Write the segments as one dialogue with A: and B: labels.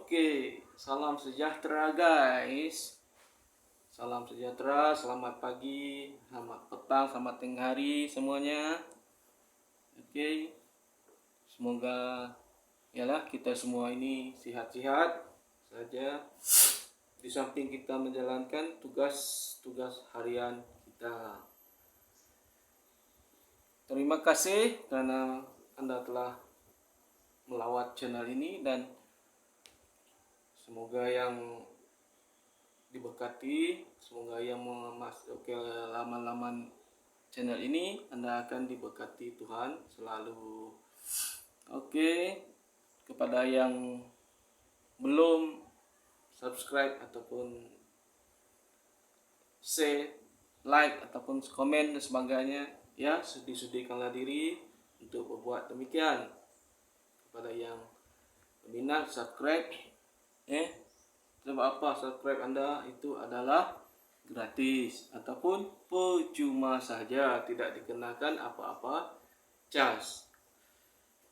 A: Oke, salam sejahtera guys. Salam sejahtera, selamat pagi, selamat petang, selamat tengah hari semuanya. Oke, semoga yalah kita semua ini sehat-sehat saja. Di samping kita menjalankan tugas-tugas harian kita. Terima kasih karena Anda telah melawat channel ini dan semoga yang diberkati, semoga yang masuk ke laman-laman channel ini Anda akan diberkati Tuhan selalu. Oke, kepada yang belum subscribe ataupun share, like ataupun komen dan sebagainya, ya sudi-sudikanlah diri untuk berbuat demikian. Kepada yang berminat subscribe, sebab apa subscribe Anda itu adalah gratis ataupun percuma saja, tidak dikenakan apa-apa charge.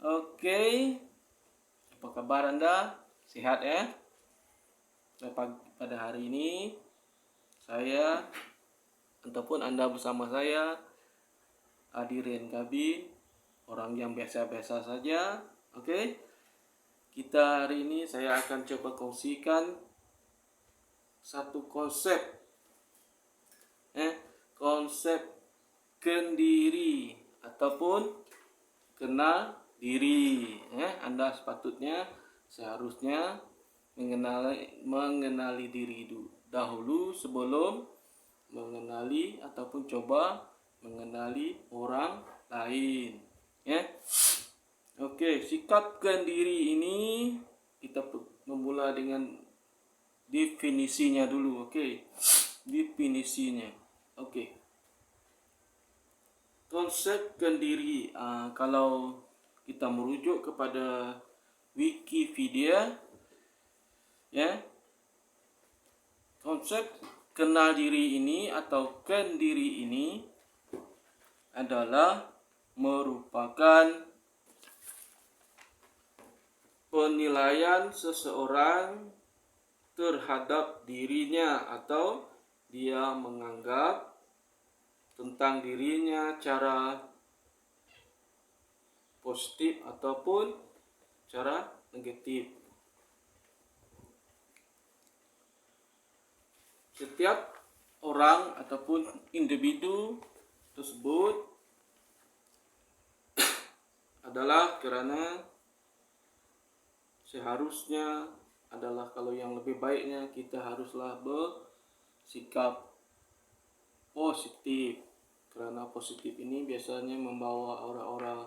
A: Oke, apa kabar Anda? Sehat ya? Pada hari ini saya ataupun Anda bersama saya Adirin Kabin, orang yang biasa-biasa saja. Oke, kita hari ini saya akan coba kongsikan satu konsep kendiri ataupun kenal diri. Anda seharusnya mengenali diri dahulu sebelum mengenali ataupun coba mengenali orang lain. Oke, sikapkan diri ini kita memulai dengan definisinya dulu. Definisinya. Konsepkan diri. Kalau kita merujuk kepada Wikipedia, konsep kenal diri ini atau ken diri ini adalah merupakan penilaian seseorang terhadap dirinya atau dia menganggap tentang dirinya cara positif ataupun cara negatif. Setiap orang ataupun individu tersebut adalah karena seharusnya adalah kalau yang lebih baiknya kita haruslah bersikap positif, karena positif ini biasanya membawa orang-orang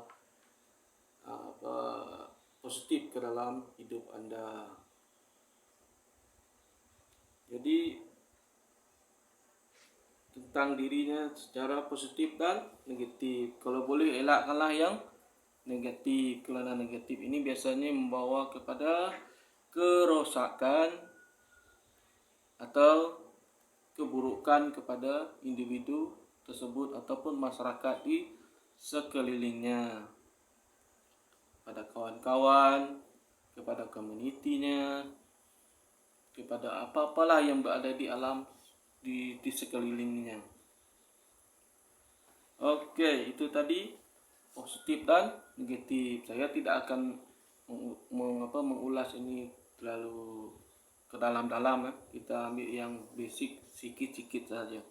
A: positif ke dalam hidup Anda. Jadi tentang dirinya secara positif dan negatif. Kalau boleh elakkanlah yang negatif, karena negatif ini biasanya membawa kepada kerosakan atau keburukan kepada individu tersebut ataupun masyarakat di sekelilingnya, pada kawan-kawan, kepada komunitinya, kepada apa-apalah yang berada di alam di sekelilingnya. Oke, itu tadi positif dan negatif. Saya tidak akan mengulas ini terlalu ke dalam-dalam. Kita ambil yang basic sikit-sikit saja.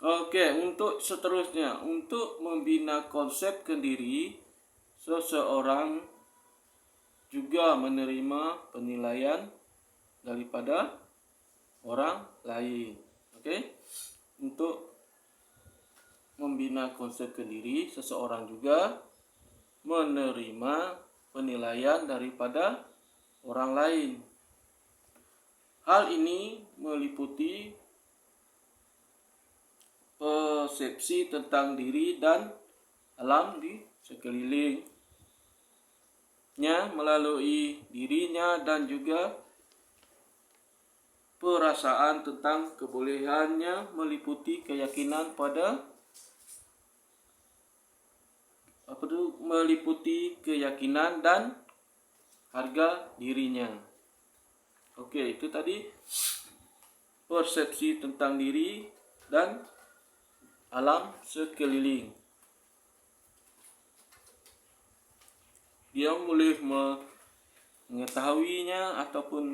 A: Oke, untuk seterusnya, untuk membina konsep kendiri, seseorang juga menerima penilaian daripada orang lain. Untuk membina konsep kendiri, seseorang juga menerima penilaian daripada orang lain. Hal ini meliputi persepsi tentang diri dan alam di sekelilingnya melalui dirinya dan juga perasaan tentang kebolehannya, meliputi keyakinan meliputi keyakinan dan harga dirinya. Oke, itu tadi persepsi tentang diri dan alam sekeliling. Dia boleh mengetahuinya ataupun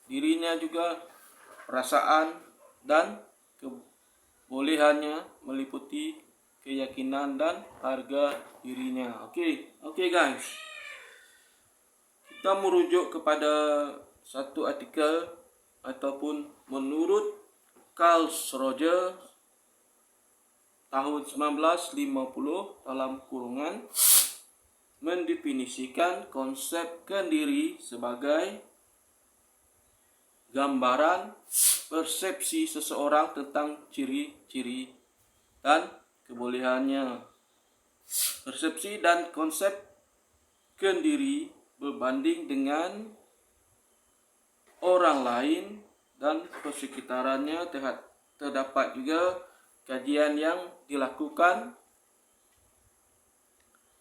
A: dirinya juga, perasaan dan kebolehannya meliputi keyakinan dan harga dirinya. Oke guys. Kita merujuk kepada satu artikel ataupun menurut Carl Rogers tahun 1950 dalam kurungan mendefinisikan konsep kendiri sebagai gambaran persepsi seseorang tentang ciri-ciri dan kebolehannya. Persepsi dan konsep kendiri berbanding dengan orang lain dan persekitarannya. Terdapat juga kajian yang dilakukan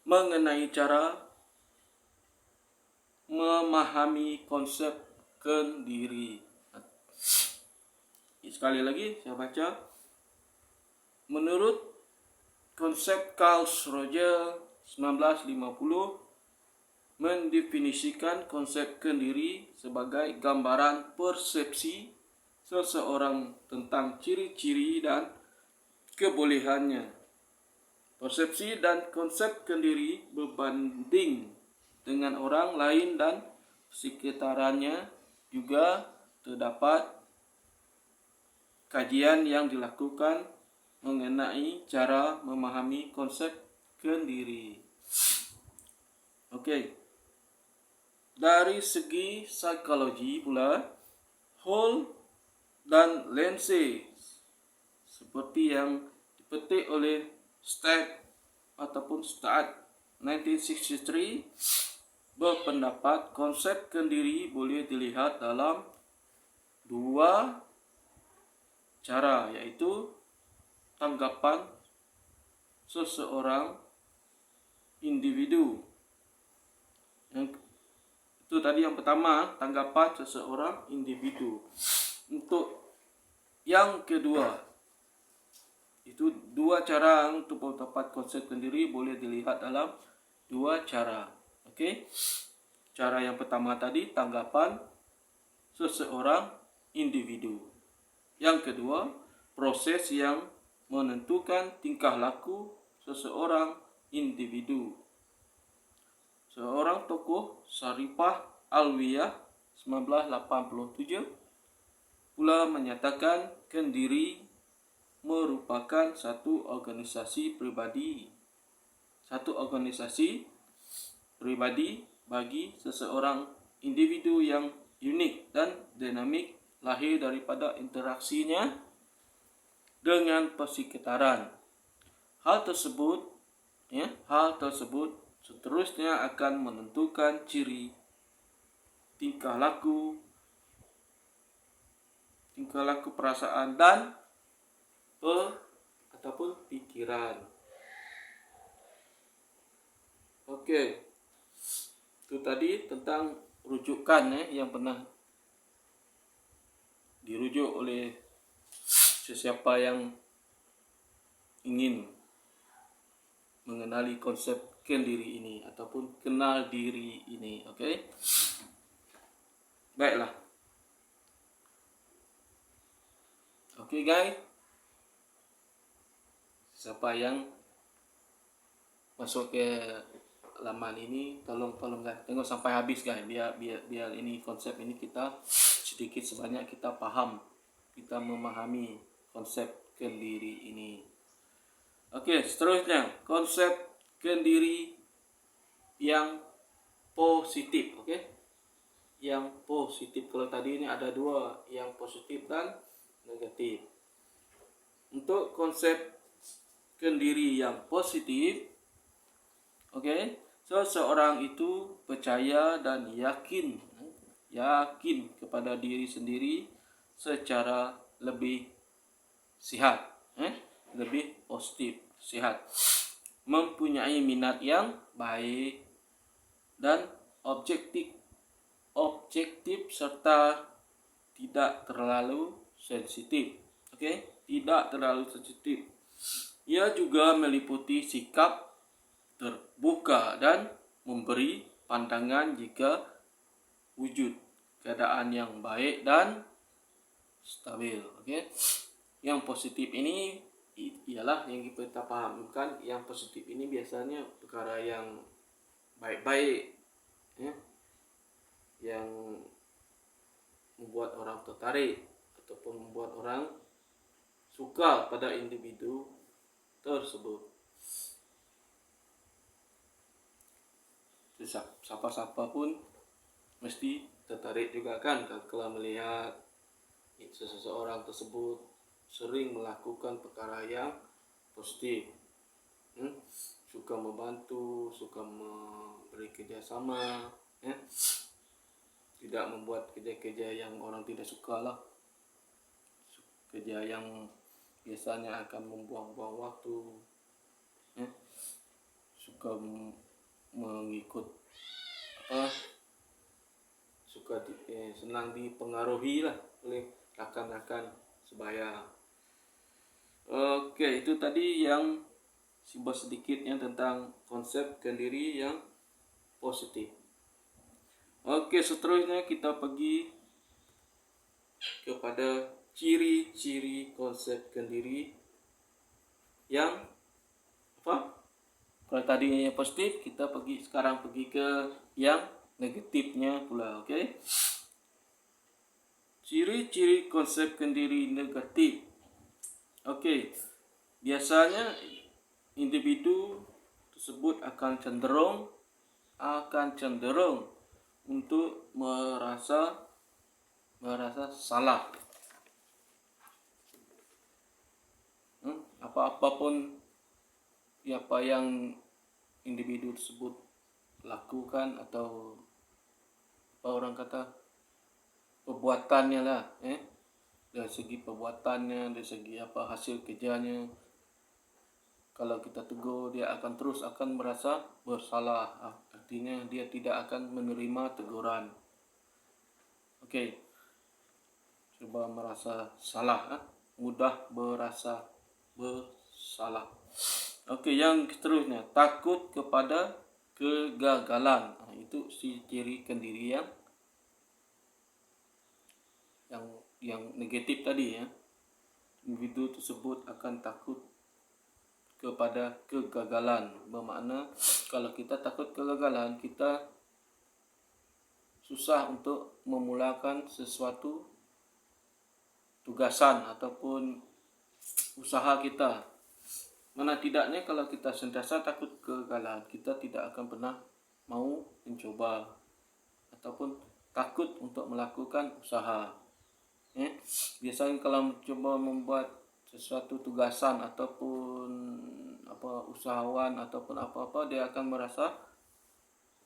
A: mengenai cara memahami konsep kendiri. Sekali lagi saya baca. Menurut konsep Carl Rogers 1950 mendefinisikan konsep kendiri sebagai gambaran persepsi seseorang tentang ciri-ciri dan kebolehannya. Persepsi dan konsep kendiri berbanding dengan orang lain dan sekitarannya. Juga terdapat kajian yang dilakukan mengenai cara memahami konsep kendiri. Oke. Dari segi psikologi pula, Hall dan Lindsay seperti yang dipetik oleh Stad 1963 berpendapat konsep kendiri boleh dilihat dalam dua cara, yaitu tanggapan seseorang individu. Itu tadi yang pertama, tanggapan seseorang individu. Untuk yang kedua, itu dua cara untuk mendapat konsep kendiri boleh dilihat dalam dua cara. Oke. Cara yang pertama tadi, tanggapan seseorang individu. Yang kedua, proses yang menentukan tingkah laku seseorang individu. Seorang tokoh, Sharifah Alwiyah 1987 pula menyatakan kendiri merupakan satu organisasi pribadi bagi seseorang individu yang unik dan dinamik, lahir daripada interaksinya dengan persekitaran. Hal tersebut seterusnya akan menentukan ciri, tingkah laku, perasaan dan ataupun pikiran. Oke. Itu tadi tentang rujukan yang pernah dirujuk oleh sesiapa yang ingin mengenali konsep kendiri ini ataupun kenal diri ini. Oke. Baiklah. Oke guys. Siapa yang masuk ke laman ini, tolong guys, tengok sampai habis guys, biar ini konsep ini kita sedikit sebanyak kita paham, kita memahami konsep kendiri ini. Oke, seterusnya konsep kendiri yang positif. Oke, yang positif. Kalau tadi ini ada dua, yang positif dan negatif. Untuk konsep kendiri yang positif, seseorang itu percaya dan yakin kepada diri sendiri secara lebih sihat, lebih positif, sihat, mempunyai minat yang baik dan objektif serta tidak terlalu sensitif. Oke, tidak terlalu sensitif. Ia juga meliputi sikap terbuka dan memberi pandangan jika wujud keadaan yang baik dan stabil. Oke. Yang positif ini ialah yang kita pahamkan. Yang positif ini biasanya perkara yang baik-baik, ya, yang membuat orang tertarik ataupun membuat orang suka pada individu tersebut. Siapa-siapa pun mesti tertarik juga kan kalau melihat seseorang tersebut sering melakukan perkara yang positif, suka membantu, suka memberi kerjasama, tidak membuat kerja-kerja yang orang tidak suka lah, kerja yang biasanya akan membuang-buang waktu, suka mengikut senang dipengaruhi lah oleh rakan-rakan sebaya. Oke, itu tadi yang sedikitnya tentang konsep kendiri yang positif. Oke, seterusnya kita pergi kepada ciri-ciri konsep kendiri yang kalau tadi yang positif, kita sekarang pergi ke yang negatifnya pula. Oke. Ciri-ciri konsep kendiri negatif. Oke. Biasanya individu tersebut akan cenderung untuk merasa salah. Apapun apa yang individu tersebut lakukan atau apa orang kata perbuatannya lah, dari segi perbuatannya, dari segi hasil kerjanya, kalau kita tegur dia akan merasa bersalah, artinya dia tidak akan menerima teguran. Oke. Coba merasa salah, mudah berasa bersalah. Oke, yang seterusnya, takut kepada kegagalan. Itu ciri kendiri yang negatif tadi, ya. Individu tersebut akan takut kepada kegagalan. Bermakna kalau kita takut kegagalan, kita susah untuk memulakan sesuatu tugasan ataupun usaha kita. Mana tidaknya kalau kita sentiasa takut kegagalan, kita tidak akan pernah mau mencoba ataupun takut untuk melakukan usaha. Biasanya kalau mencoba membuat sesuatu tugasan ataupun usahawan ataupun apa-apa, dia akan merasa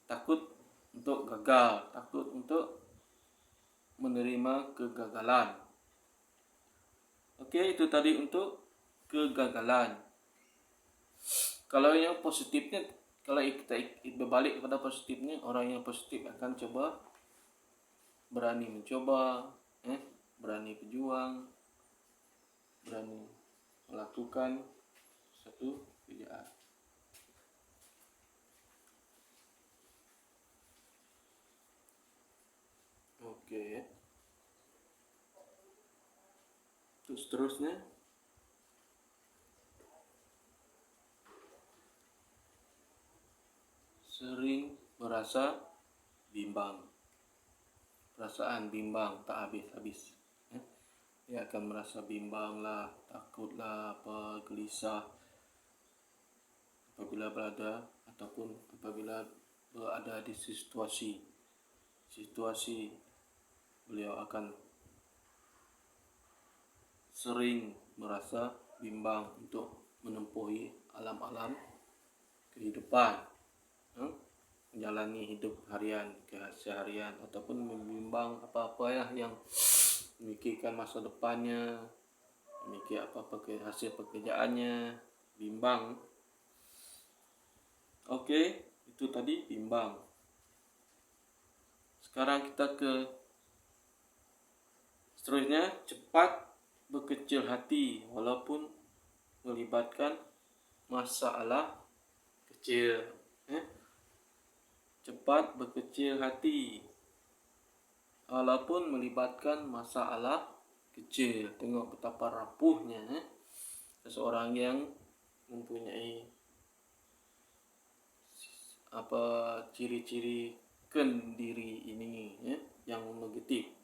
A: takut untuk gagal, takut untuk menerima kegagalan. Oke, itu tadi untuk kegagalan. Kalau yang positifnya, kalau kita berbalik kepada positifnya, orang yang positif akan coba berani mencoba, berani berjuang, berani melakukan satu pekerjaan. Oke. Terus seterusnya, sering merasa bimbang. Perasaan bimbang tak habis-habis. Dia akan merasa bimbang lah, takut lah, gelisah apabila berada di situasi beliau akan sering merasa bimbang untuk menempuhi alam-alam kehidupan, menjalani hidup seharian ataupun membimbang apa-apa yang memikirkan masa depannya, memikir apa-apa hasil pekerjaannya, bimbang. Oke, itu tadi bimbang. Sekarang kita ke Seterusnya, cepat berkecil hati walaupun melibatkan masalah kecil. Cepat berkecil hati walaupun melibatkan masalah kecil. Tengok betapa rapuhnya seseorang yang mempunyai ciri-ciri kendiri ini yang negatif.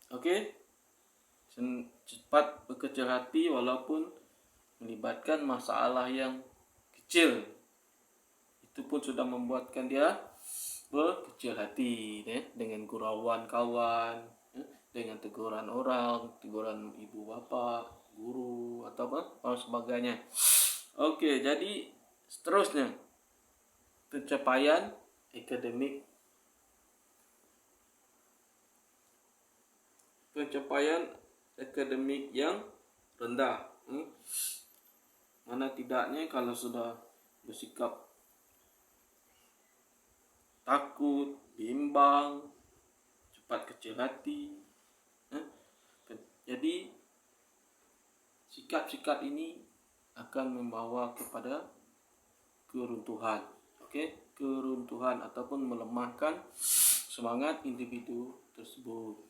A: Okey. Cepat berkecil hati walaupun melibatkan masalah yang kecil. Itu pun sudah membuatkan dia berkecil hati dengan gurauan kawan, dengan teguran orang, teguran ibu bapa, guru atau apa sebagainya. Okey, jadi seterusnya pencapaian akademik. Pencapaian akademik yang rendah. Mana tidaknya kalau sudah bersikap takut, bimbang, cepat kecil hati. Jadi sikap-sikap ini akan membawa kepada keruntuhan. Okey, keruntuhan ataupun melemahkan semangat individu tersebut.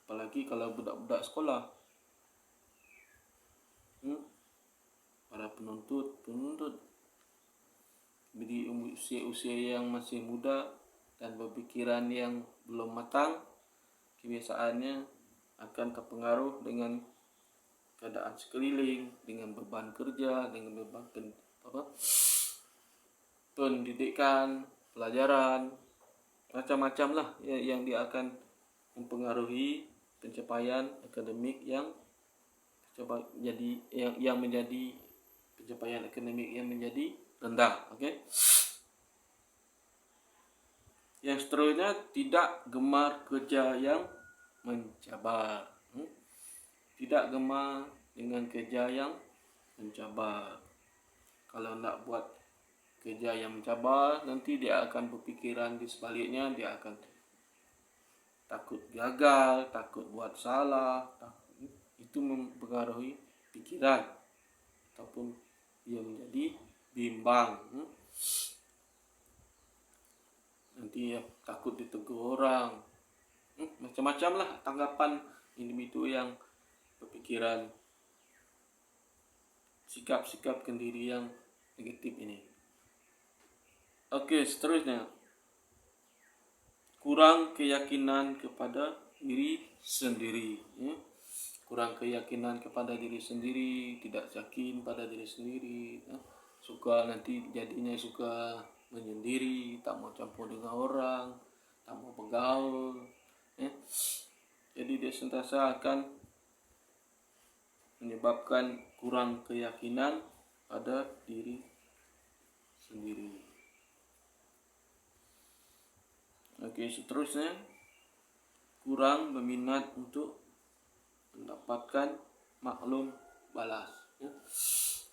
A: Apalagi kalau budak-budak sekolah, para penuntut di usia-usia yang masih muda dan berpikiran yang belum matang, kebiasaannya akan terpengaruh dengan keadaan sekeliling, dengan beban kerja, dengan beban pendidikan, pelajaran, macam-macam lah yang dia akan mempengaruhi pencapaian akademik yang menjadi pencapaian akademik yang menjadi rendah. Okey. Yang seterusnya, tidak gemar kerja yang mencabar. Tidak gemar dengan kerja yang mencabar. Kalau nak buat kerja yang mencabar, nanti dia akan berpikiran di sebaliknya, dia akan takut gagal, takut buat salah. Itu mempengaruhi pikiran ataupun dia menjadi bimbang. Nanti takut ditegur orang. Macam-macam lah tanggapan individu yang berpikiran sikap-sikap kendiri yang negatif ini. Okey, seterusnya, kurang keyakinan kepada diri sendiri. Kurang keyakinan kepada diri sendiri, tidak yakin pada diri sendiri, jadinya suka menyendiri, tak mau campur dengan orang, tak mau bergaul. Jadi dia sentiasa akan menyebabkan kurang keyakinan pada diri sendiri. Okey, seterusnya, kurang berminat untuk mendapatkan maklum balas.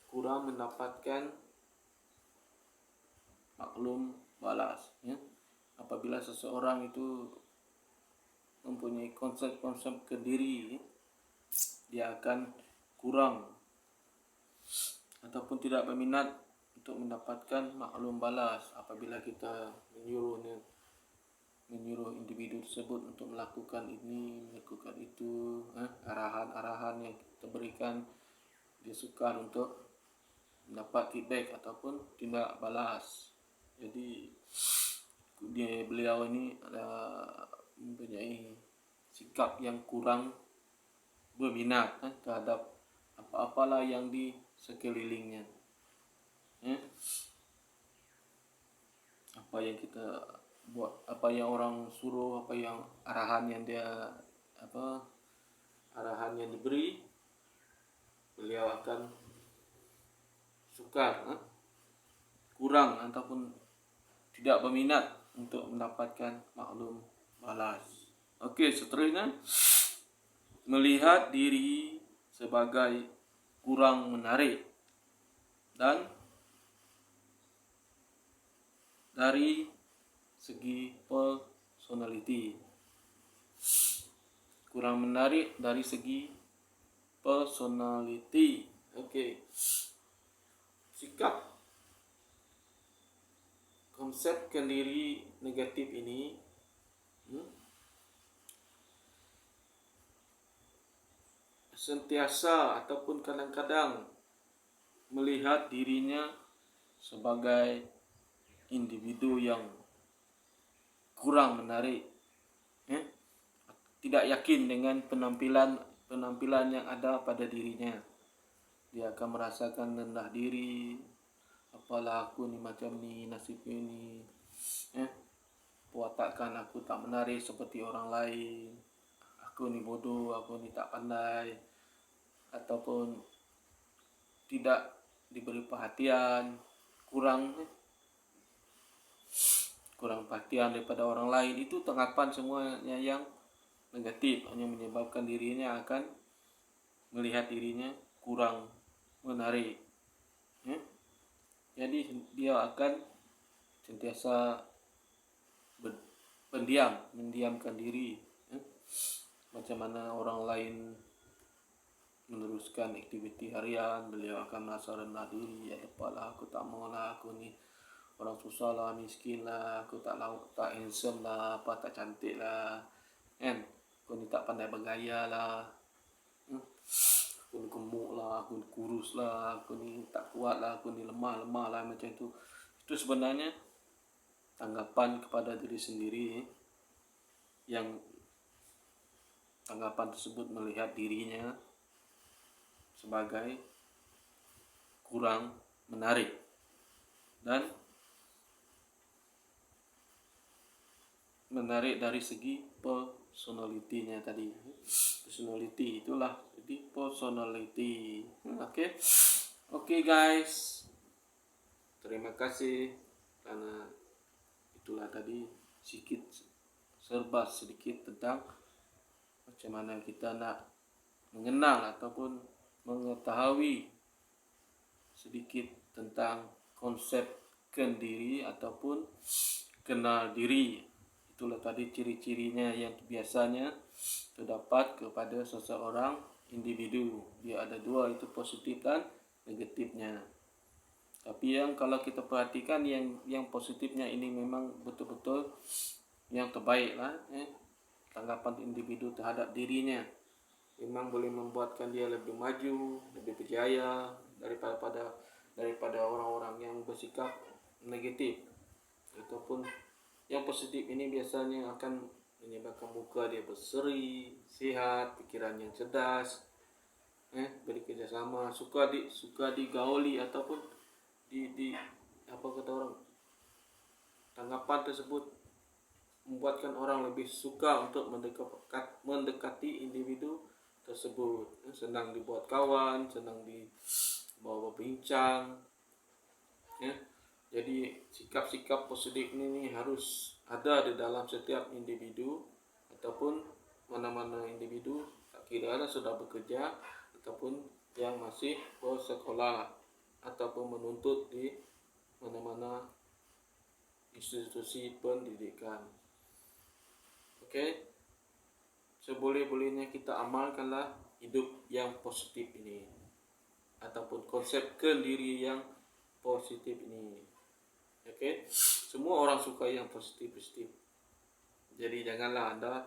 A: Kurang mendapatkan maklum balas. Apabila seseorang itu mempunyai konsep-konsep kendiri, dia akan kurang ataupun tidak berminat untuk mendapatkan maklum balas apabila kita menyuruh individu tersebut untuk melakukan ini, melakukan itu, arahan-arahan yang kita berikan, dia sukar untuk mendapat feedback ataupun tindak balas. Jadi beliau ini mempunyai sikap yang kurang berminat terhadap apa-apalah yang di sekelilingnya. Apa yang kita buat, apa yang orang suruh, apa yang arahan yang diberi, beliau akan sukar, kurang ataupun tidak berminat untuk mendapatkan maklum balas. Okey, seterusnya, melihat diri sebagai kurang menarik dan dari segi personality. Kurang menarik dari segi personality. Okey. Sikap konsepkan diri negatif ini sentiasa ataupun kadang-kadang melihat dirinya sebagai individu yang kurang menarik, tidak yakin dengan penampilan yang ada pada dirinya. Dia akan merasakan rendah diri. Apalah aku ni macam ni, nasibku ni, watakkan aku tak menarik seperti orang lain. Aku ni bodoh, aku ni tak pandai, ataupun tidak diberi perhatian, kurang perhatian daripada orang lain. Itu tanggapan semuanya yang negatif, hanya menyebabkan dirinya akan melihat dirinya kurang menarik. Jadi dia akan sentiasa mendiamkan diri. Macam mana orang lain meneruskan aktiviti harian, beliau akan merasa rendah diri. Apalah, aku tak maulah, aku ni orang susah lah, miskin lah, aku tak handsome lah, apa tak cantik lah, aku ni tak pandai bergaya lah, aku ni gemuk lah, aku ni kurus lah, aku ni tak kuat lah, aku ni lemah lah, macam itu. Itu sebenarnya tanggapan kepada diri sendiri, yang tanggapan tersebut melihat dirinya sebagai kurang menarik dan menarik dari segi personality-nya tadi. Personality itulah, jadi personality. Okey guys, terima kasih karena itulah tadi serba sedikit tentang macam mana kita nak mengenal ataupun mengetahui sedikit tentang konsepkan diri ataupun kenal diri. Itulah tadi ciri-cirinya yang biasanya terdapat kepada seseorang individu. Dia ada dua, itu positif dan negatifnya. Tapi yang kalau kita perhatikan yang positifnya ini memang betul-betul yang terbaik lah. Tanggapan individu terhadap dirinya memang boleh membuatkan dia lebih maju, lebih berjaya daripada orang-orang yang bersikap negatif. Ataupun yang positif ini biasanya akan menyebabkan muka dia berseri, sihat, pikiran yang cerdas, berkerjasama, suka digauli ataupun di apa kata orang, tanggapan tersebut membuatkan orang lebih suka untuk mendekati individu tersebut. Senang dibuat kawan, senang dibawa berbincang. Jadi sikap-sikap positif ini harus ada di dalam setiap individu ataupun mana-mana individu, tak kira ada sudah bekerja ataupun yang masih bersekolah ataupun menuntut di mana-mana institusi pendidikan. Seboleh-bolehnya kita amalkanlah hidup yang positif ini ataupun konsepkan diri yang positif ini. Semua orang suka yang positif. Jadi janganlah Anda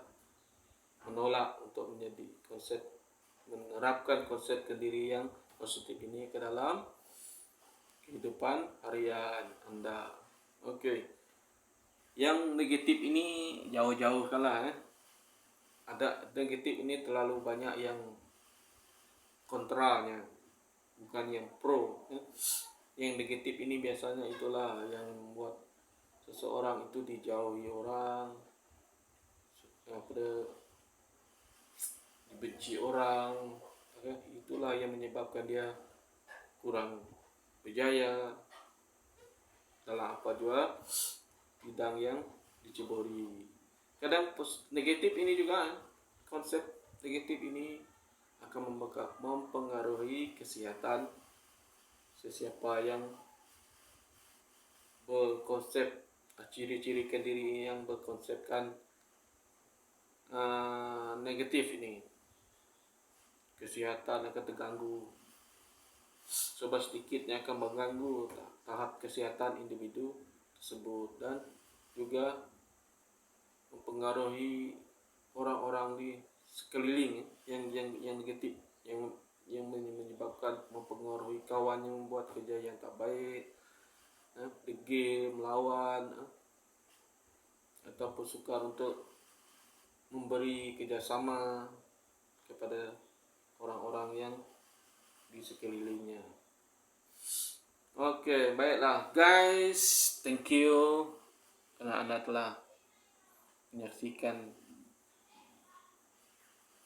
A: menolak untuk menerapkan konsepkan diri yang positif ini ke dalam kehidupan harian Anda. Yang negatif ini jauh-jauhkanlah. Ada negatif ini terlalu banyak yang kontranya, bukan yang pro. Yang negatif ini biasanya itulah yang membuat seseorang itu dijauhi orang, dibenci orang. Itulah yang menyebabkan dia kurang berjaya dalam apa jua bidang yang diceburi. Kadang negatif ini juga, konsep negatif ini akan mempengaruhi kesihatan sesiapa yang berkonsep, ciri-ciri diri yang berkonsepkan negatif ini, kesehatan akan terganggu. Sebab sedikitnya akan mengganggu tahap kesehatan individu tersebut dan juga mempengaruhi orang-orang di sekeliling yang negatif, yang menyebabkan mempengaruhi kawan yang membuat kerja yang tak baik, degil, melawan, ataupun sukar untuk memberi kerjasama kepada orang-orang yang di sekelilingnya. Oke, baiklah guys, thank you karena Anda telah menyaksikan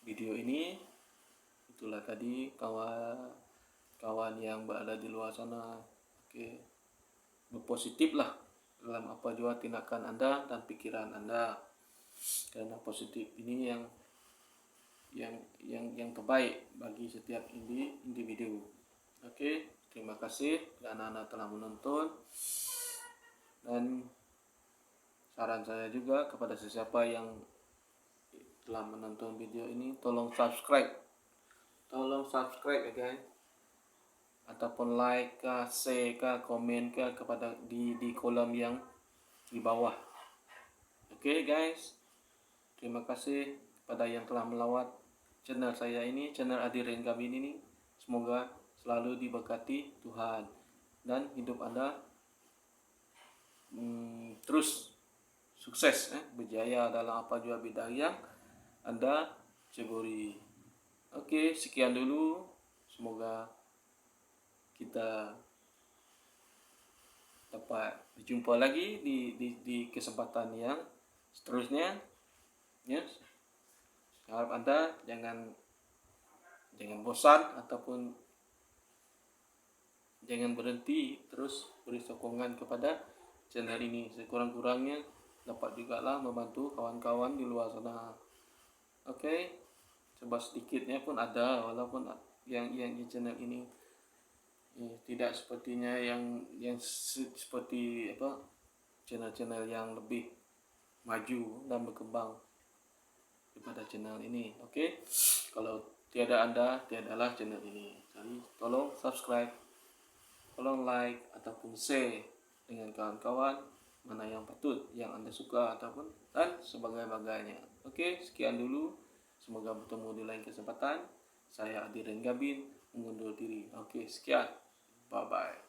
A: video ini. Itulah tadi kawan yang berada di luar sana. Oke, berpositif lah dalam apa juga tindakan Anda dan pikiran Anda, karena positif ini yang terbaik bagi setiap individu. Oke, terima kasih karena Anda telah menonton, dan saran saya juga kepada sesiapa yang telah menonton video ini, tolong subscribe ya guys, ataupun like kah, share kah, komen kah kepada di kolom yang di bawah. Oke guys, terima kasih kepada yang telah melawat channel saya ini, channel Adi Renggabin ini. Semoga selalu diberkati Tuhan dan hidup Anda terus sukses, berjaya dalam apa juga bidang yang Anda ceburi. Oke, sekian dulu. Semoga kita dapat berjumpa lagi di kesempatan yang seterusnya. Yes. Harap Anda jangan bosan ataupun jangan berhenti, terus beri sokongan kepada channel ini. Sekurang-kurangnya dapat juga lah membantu kawan-kawan di luar sana. Oke, coba sedikitnya pun ada, walaupun yang channel ini tidak sepertinya yang seperti channel-channel yang lebih maju dan berkembang daripada channel ini. Oke, kalau tiada Anda, tiadalah channel ini. Jadi tolong subscribe, tolong like ataupun share dengan kawan-kawan mana yang patut, yang Anda suka ataupun dan sebagainya. Oke, sekian dulu. Semoga bertemu di lain kesempatan. Saya Adi Renggabin mengundur diri. Oke, sekian. Bye bye.